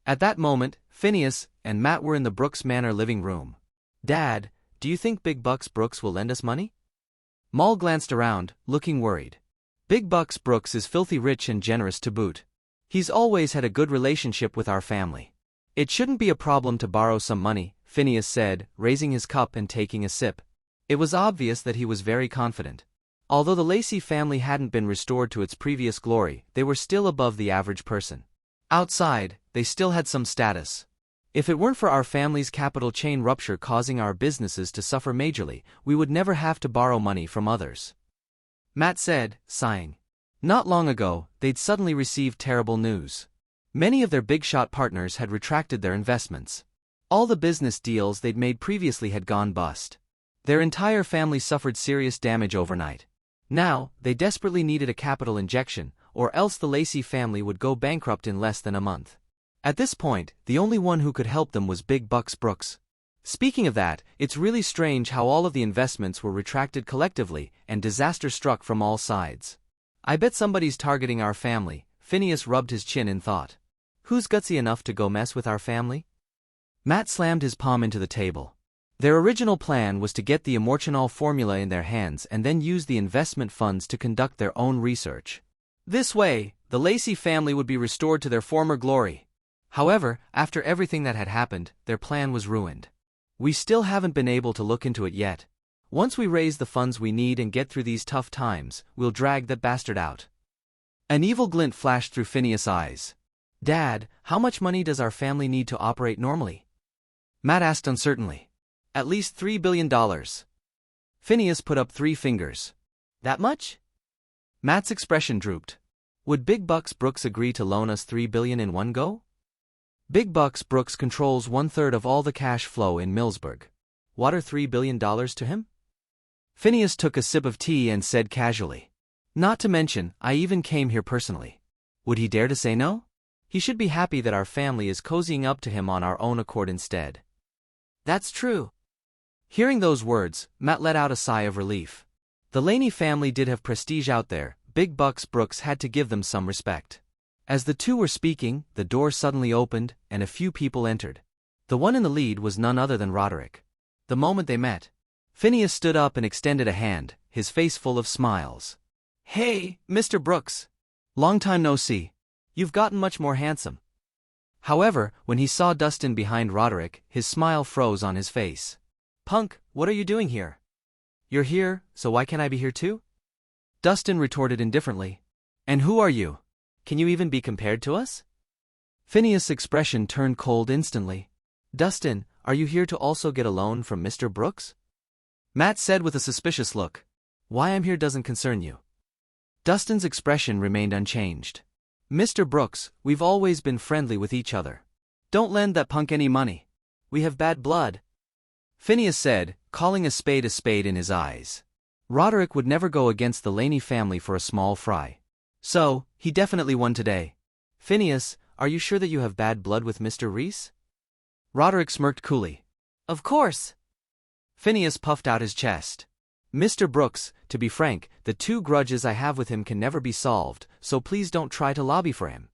At that moment, Phineas and Matt were in the Brooks Manor living room. "Dad, do you think Big Bucks Brooks will lend us money?" Maul glanced around, looking worried. Big Bucks Brooks is filthy rich and generous to boot. He's always had a good relationship with our family. "It shouldn't be a problem to borrow some money," Phineas said, raising his cup and taking a sip. It was obvious that he was very confident. Although the Lacey family hadn't been restored to its previous glory, they were still above the average person. Outside, they still had some status. "If it weren't for our family's capital chain rupture causing our businesses to suffer majorly, we would never have to borrow money from others," Matt said, sighing. Not long ago, they'd suddenly received terrible news. Many of their big-shot partners had retracted their investments. All the business deals they'd made previously had gone bust. Their entire family suffered serious damage overnight. Now, they desperately needed a capital injection, or else the Lacey family would go bankrupt in less than a month. At this point, the only one who could help them was Big Bucks Brooks. Speaking of that, it's really strange how all of the investments were retracted collectively, and disaster struck from all sides. "I bet somebody's targeting our family," Phineas rubbed his chin in thought. "Who's gutsy enough to go mess with our family?" Matt slammed his palm into the table. Their original plan was to get the Immortanol formula in their hands and then use the investment funds to conduct their own research. This way, the Lacey family would be restored to their former glory. However, after everything that had happened, their plan was ruined. "We still haven't been able to look into it yet. Once we raise the funds we need and get through these tough times, we'll drag that bastard out." An evil glint flashed through Phineas' eyes. "Dad, how much money does our family need to operate normally?" Matt asked uncertainly. "At least $3 billion. Phineas put up 3 fingers. "That much?" Matt's expression drooped. "Would Big Bucks Brooks agree to loan us $3 billion in one go?" Big Bucks Brooks controls 1/3 of all the cash flow in Millsburg. "What are $3 billion to him?" Phineas took a sip of tea and said casually. "Not to mention, I even came here personally. Would he dare to say no? He should be happy that our family is cozying up to him on our own accord instead." "That's true." Hearing those words, Matt let out a sigh of relief. The Laney family did have prestige out there. Big Bucks Brooks had to give them some respect. As the two were speaking, the door suddenly opened, and a few people entered. The one in the lead was none other than Roderick. The moment they met, Phineas stood up and extended a hand, his face full of smiles. "Hey, Mr. Brooks. Long time no see. You've gotten much more handsome." However, when he saw Dustin behind Roderick, his smile froze on his face. "Punk, what are you doing here?" "You're here, so why can't I be here too?" Dustin retorted indifferently. "And who are you? Can you even be compared to us?" Phineas' expression turned cold instantly. "Dustin, are you here to also get a loan from Mr. Brooks?" Matt said with a suspicious look. "Why I'm here doesn't concern you." Dustin's expression remained unchanged. "Mr. Brooks, we've always been friendly with each other. Don't lend that punk any money. We have bad blood," Phineas said, calling a spade in his eyes. Roderick would never go against the Laney family for a small fry. So, he definitely won today. "Phineas, are you sure that you have bad blood with Mr. Rhys?" Roderick smirked coolly. "Of course." Phineas puffed out his chest. "Mr. Brooks, to be frank, the 2 grudges I have with him can never be solved, so please don't try to lobby for him.